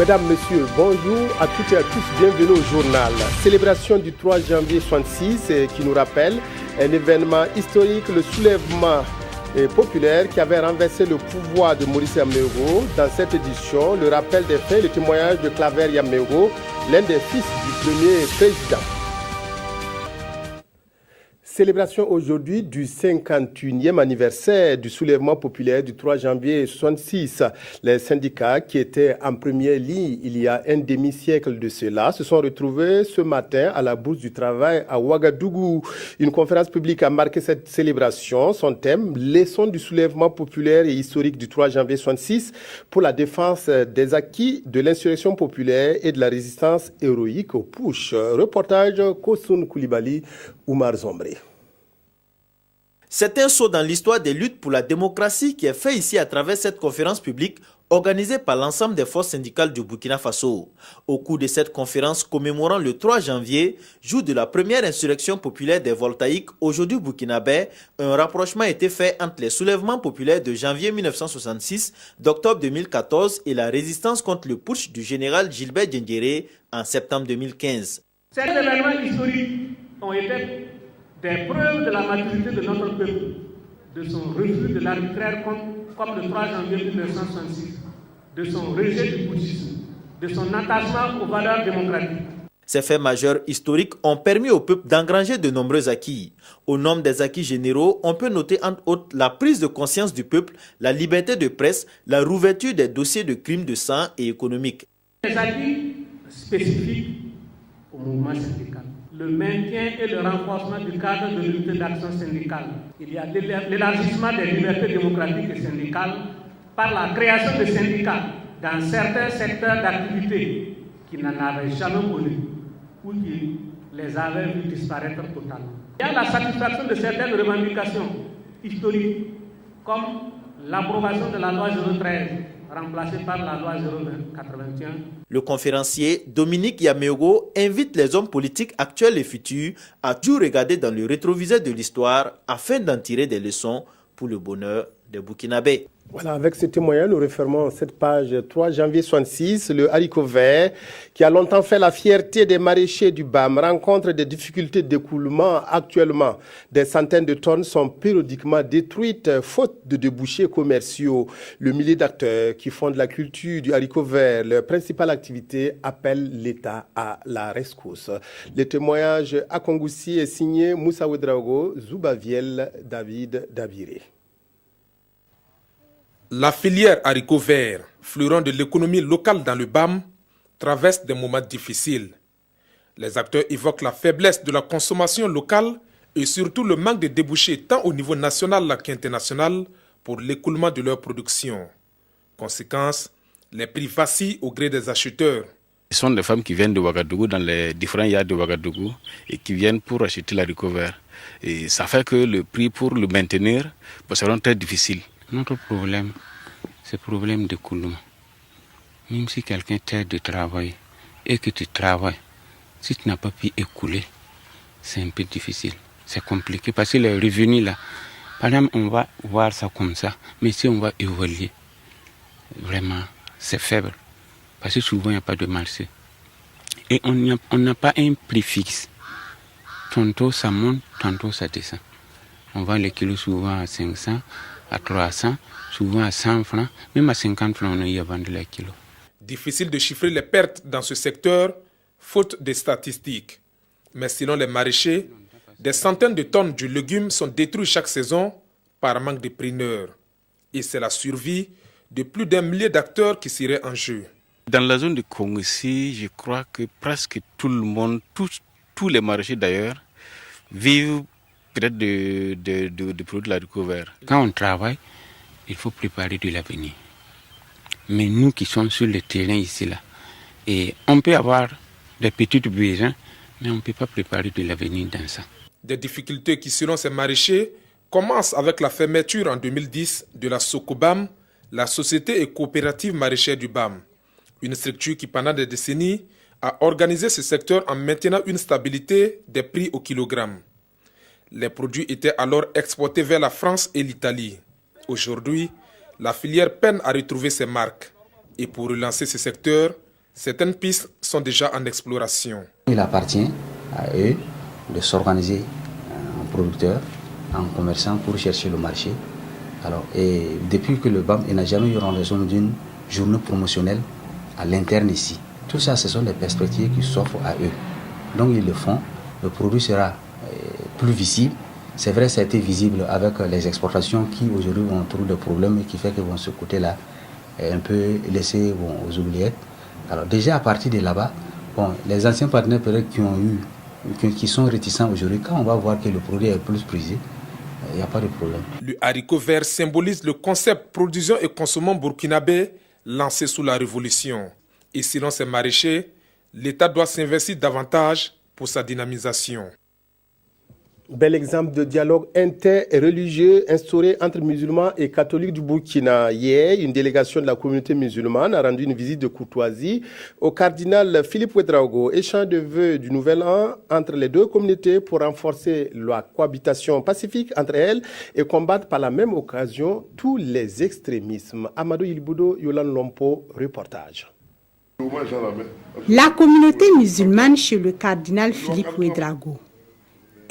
Mesdames, Messieurs, bonjour à toutes et à tous, bienvenue au journal. Célébration du 3 janvier 1966 qui nous rappelle un événement historique, le soulèvement populaire qui avait renversé le pouvoir de Maurice Yamégo. Dans cette édition, le rappel des faits, le témoignage de Claver Yamégo, l'un des fils du premier président. Célébration aujourd'hui du 51e anniversaire du soulèvement populaire du 3 janvier 1966. Les syndicats qui étaient en première ligne il y a un demi-siècle de cela se sont retrouvés ce matin à la Bourse du Travail à Ouagadougou. Une conférence publique a marqué cette célébration. Son thème, leçon du soulèvement populaire et historique du 3 janvier 1966 pour la défense des acquis de l'insurrection populaire et de la résistance héroïque au putsch. Reportage Kosun Koulibaly, Oumar Zombré. C'est un saut dans l'histoire des luttes pour la démocratie qui est fait ici à travers cette conférence publique organisée par l'ensemble des forces syndicales du Burkina Faso. Au cours de cette conférence commémorant le 3 janvier, jour de la première insurrection populaire des Voltaïques, aujourd'hui burkinabé, un rapprochement a été fait entre les soulèvements populaires de janvier 1966, d'octobre 2014 et la résistance contre le putsch du général Gilbert Diendéré en septembre 2015. Ces événements historiques ont été des preuves de la maturité de notre peuple, de son refus de l'arbitraire comme le 3 janvier 1966, de son rejet du putschisme, de son attachement aux valeurs démocratiques. Ces faits majeurs historiques ont permis au peuple d'engranger de nombreux acquis. Au nom des acquis généraux, on peut noter entre autres la prise de conscience du peuple, la liberté de presse, la rouverture des dossiers de crimes de sang et économiques. Les acquis spécifiques au mouvement syndical. Le maintien et le renforcement du cadre de l'unité d'action syndicale. Il y a l'élargissement des libertés démocratiques et syndicales par la création de syndicats dans certains secteurs d'activité qui n'en avaient jamais connu ou qui les avaient vus disparaître totalement. Il y a la satisfaction de certaines revendications historiques comme l'approbation de la loi 013 remplacée par la loi 081. Le conférencier Dominique Yamégo invite les hommes politiques actuels et futurs à toujours regarder dans le rétroviseur de l'histoire afin d'en tirer des leçons pour le bonheur des Burkinabés. Voilà, avec ce témoignage, nous refermons cette page 3 janvier 1966. Le haricot vert, qui a longtemps fait la fierté des maraîchers du BAM, rencontre des difficultés d'écoulement actuellement. Des centaines de tonnes sont périodiquement détruites, faute de débouchés commerciaux. Le millier d'acteurs qui font de la culture du haricot vert leur principale activité appelle l'État à la rescousse. Le témoignage à Kongoussi est signé Moussa Ouedraogo, Zoubaviel, David Dabiré. La filière haricots verts, fleuron de l'économie locale dans le BAM, traverse des moments difficiles. Les acteurs évoquent la faiblesse de la consommation locale et surtout le manque de débouchés tant au niveau national qu'international pour l'écoulement de leur production. Conséquence, les prix vacillent au gré des acheteurs. Ce sont des femmes qui viennent de Ouagadougou, dans les différents yards de Ouagadougou, et qui viennent pour acheter l'haricot vert. Et ça fait que le prix pour le maintenir sera très difficile. Notre problème, c'est le problème d'écoulement. Même si quelqu'un t'aide de travailler et que tu travailles, si tu n'as pas pu écouler, c'est un peu difficile. C'est compliqué parce que les revenus là, par exemple, on va voir ça comme ça, mais si on va évaluer, vraiment, c'est faible. Parce que souvent, il n'y a pas de marché. Et on n'a pas un prix fixe. Tantôt ça monte, tantôt ça descend. On vend les kilos souvent à 500, à 300, souvent à 100 francs, même à 50 francs, on y a vendu les kilos. Difficile de chiffrer les pertes dans ce secteur, faute de statistiques. Mais selon les maraîchers, des centaines de tonnes de légumes sont détruits chaque saison par manque de preneurs. Et c'est la survie de plus d'un millier d'acteurs qui serait en jeu. Dans la zone de Kongoussi, je crois que presque tout le monde, tous les maraîchers d'ailleurs, vivent peut-être de produits de l'haricot vert. Quand on travaille, il faut préparer de l'avenir. Mais nous qui sommes sur le terrain ici, là, et on peut avoir des petites besoins, mais on ne peut pas préparer de l'avenir dans ça. Des difficultés qui, selon ces maraîchers, commencent avec la fermeture en 2010 de la Sokobam, la société et coopérative maraîchère du BAM. Une structure qui, pendant des décennies, a organisé ce secteur en maintenant une stabilité des prix au kilogramme. Les produits étaient alors exportés vers la France et l'Italie. Aujourd'hui, la filière peine à retrouver ses marques. Et pour relancer ce secteur, Certaines pistes sont déjà en exploration. Il appartient à eux de s'organiser en producteurs, en commerçants pour chercher le marché. Alors, et depuis que le BAM n'a jamais eu raison d'une journée promotionnelle à l'interne ici. Tout ça, ce sont des perspectives qui s'offrent à eux. Donc ils le font, le produit sera plus visible. C'est vrai, ça a été visible avec les exportations qui aujourd'hui ont trouvé des problèmes et qui fait que ce côté-là est un peu laissé aux oubliettes. Alors déjà à partir de là-bas, les anciens partenaires qui sont réticents aujourd'hui, quand on va voir que le produit est plus prisé, il n'y a pas de problème. Le haricot vert symbolise le concept produisons et consommons burkinabé lancé sous la Révolution. Et selon ces maraîchers, l'État doit s'investir davantage pour sa dynamisation. Bel exemple de dialogue interreligieux instauré entre musulmans et catholiques du Burkina. Hier, une délégation de la communauté musulmane a rendu une visite de courtoisie au cardinal Philippe Ouédraogo. Échange de vœux du nouvel an entre les deux communautés pour renforcer la cohabitation pacifique entre elles et combattre par la même occasion tous les extrémismes. Amadou Ilboudo, Yolan Lompo, reportage. La communauté musulmane chez le cardinal Philippe Ouédraogo.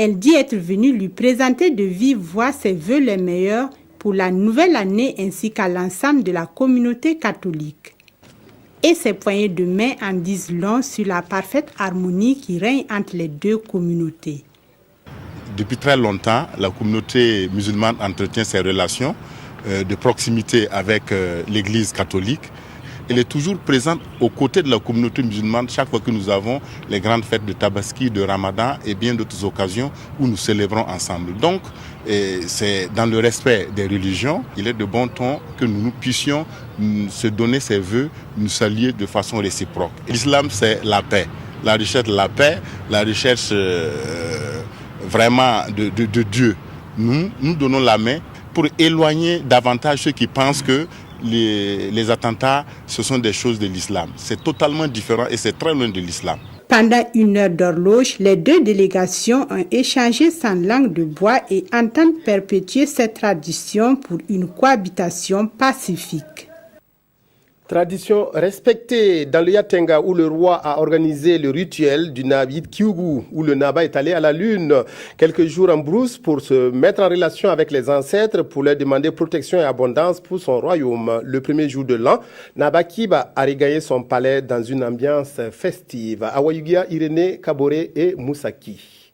Elle dit être venue lui présenter de vive voix ses vœux les meilleurs pour la nouvelle année ainsi qu'à l'ensemble de la communauté catholique. Et ses poignées de main en disent long sur la parfaite harmonie qui règne entre les deux communautés. Depuis très longtemps, la communauté musulmane entretient ses relations de proximité avec l'Église catholique. Elle est toujours présente aux côtés de la communauté musulmane chaque fois que nous avons les grandes fêtes de Tabaski, de Ramadan et bien d'autres occasions où nous célébrons ensemble. Donc, c'est dans le respect des religions, il est de bon ton que nous puissions se donner ces vœux, nous saluer de façon réciproque. L'islam, c'est la paix. La recherche de la paix, la recherche vraiment de Dieu. Nous donnons la main pour éloigner davantage ceux qui pensent que les attentats, ce sont des choses de l'islam. C'est totalement différent et c'est très loin de l'islam. Pendant une heure d'horloge, les deux délégations ont échangé sans langue de bois et entendent perpétuer cette tradition pour une cohabitation pacifique. Tradition respectée dans le Yatenga où le roi a organisé le rituel du Nabit Kyugu, où le Naba est allé à la lune quelques jours en brousse pour se mettre en relation avec les ancêtres pour leur demander protection et abondance pour son royaume. Le premier jour de l'an, Naba Kiba a regagné son palais dans une ambiance festive. Awayugia, Irénée, Kabore et Moussaki.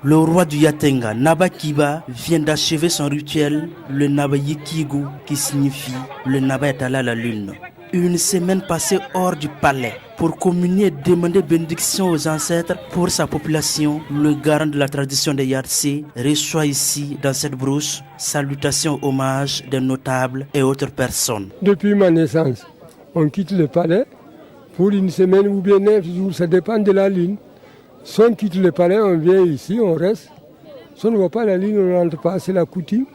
Le roi du Yatenga, Naba Kiba, vient d'achever son rituel, le Naba Yikigu, qui signifie le Naba est allé à la lune. Une semaine passée hors du palais pour communier et demander bénédiction aux ancêtres pour sa population, le garant de la tradition des Yartse reçoit ici, dans cette brousse, salutations, hommages des notables et autres personnes. Depuis ma naissance, on quitte le palais pour une semaine ou bien 9 jours, ça dépend de la ligne. Si on quitte le palais, on vient ici, on reste. Si on ne voit pas la ligne, on ne rentre pas. C'est la coutume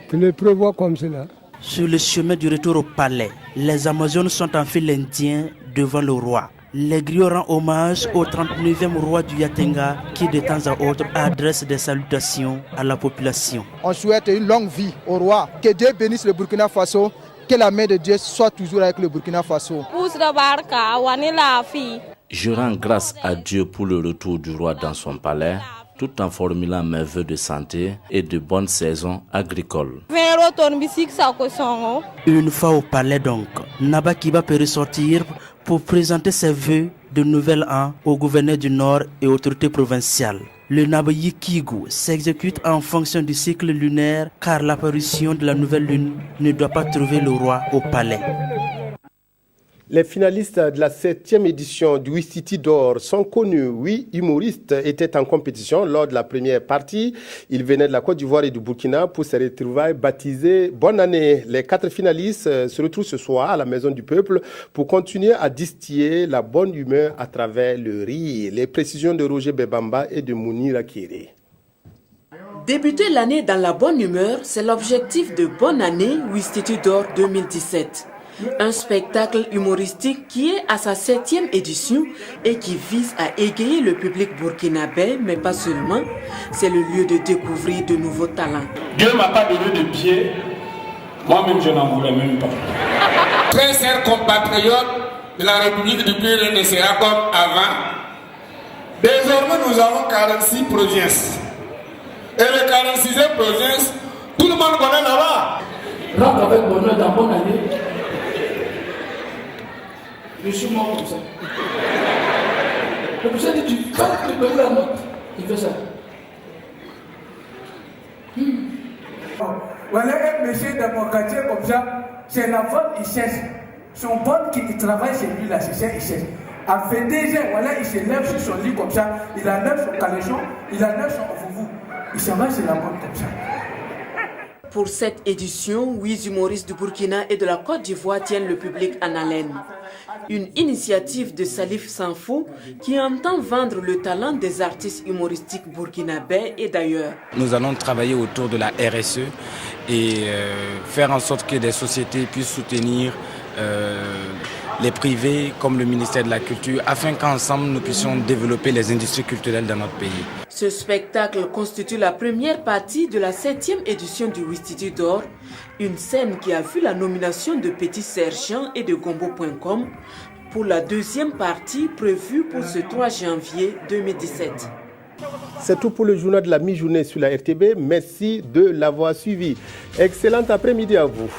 que les prévoit comme cela. Sur le chemin du retour au palais, les Amazones sont en file indien devant le roi. Les griots rendent hommage au 39e roi du Yatenga qui de temps à autre adresse des salutations à la population. On souhaite une longue vie au roi. Que Dieu bénisse le Burkina Faso. Que la main de Dieu soit toujours avec le Burkina Faso. Je rends grâce à Dieu pour le retour du roi dans son palais, tout en formulant mes vœux de santé et de bonne saison agricole. Une fois au palais donc, Naba Kiba peut ressortir pour présenter ses vœux de nouvel an au gouverneur du Nord et aux autorités provinciales. Le Naba Yikigu s'exécute en fonction du cycle lunaire car l'apparition de la nouvelle lune ne doit pas trouver le roi au palais. Les finalistes de la 7e édition du Ouistiti d'Or sont connus. 8 humoristes étaient en compétition lors de la première partie. Ils venaient de la Côte d'Ivoire et du Burkina pour se retrouver baptisés Bonne Année. Les 4 finalistes se retrouvent ce soir à la Maison du Peuple pour continuer à distiller la bonne humeur à travers le rire. Les précisions de Roger Bebamba et de Mounira Kéré. Débuter l'année dans la bonne humeur, c'est l'objectif de Bonne Année Ouistiti d'Or 2017. Un spectacle humoristique qui est à sa 7e édition et qui vise à égayer le public burkinabé, mais pas seulement. C'est le lieu de découvrir de nouveaux talents. Dieu ne m'a pas donné de pied, moi-même je n'en voulais même pas. Très chers compatriotes, de la République du Bénin ne sera comme avant. Désormais, nous avons 46 provinces. Et le 46e province, tout le monde connaît là-bas. Rentre avec bonheur dans bonne année. Je suis mort comme ça. Le président dit, tu vas te donner la note. Il fait ça. Voilà un monsieur dans mon quartier comme ça, c'est la femme, il cherche. Son pote qui travaille chez lui là, c'est ça, il cherche. A fait déjà, voilà, il se lève sur son lit comme ça, il enlève son caléchon, il enlève son foufou. Il s'en va chez la bonne comme ça. Pour cette édition, 8 humoristes du Burkina et de la Côte d'Ivoire tiennent le public en haleine. Une initiative de Salif Sanfou qui entend vendre le talent des artistes humoristiques burkinabés et d'ailleurs. Nous allons travailler autour de la RSE et faire en sorte que des sociétés puissent soutenir les privés comme le ministère de la Culture afin qu'ensemble nous puissions développer les industries culturelles dans notre pays. Ce spectacle constitue la première partie de la 7e édition du Ouistitut d'Or, une scène qui a vu la nomination de Petit Sergent et de Gombo.com pour la deuxième partie prévue pour ce 3 janvier 2017. C'est tout pour le journal de la mi-journée sur la RTB. Merci de l'avoir suivi. Excellent après-midi à vous.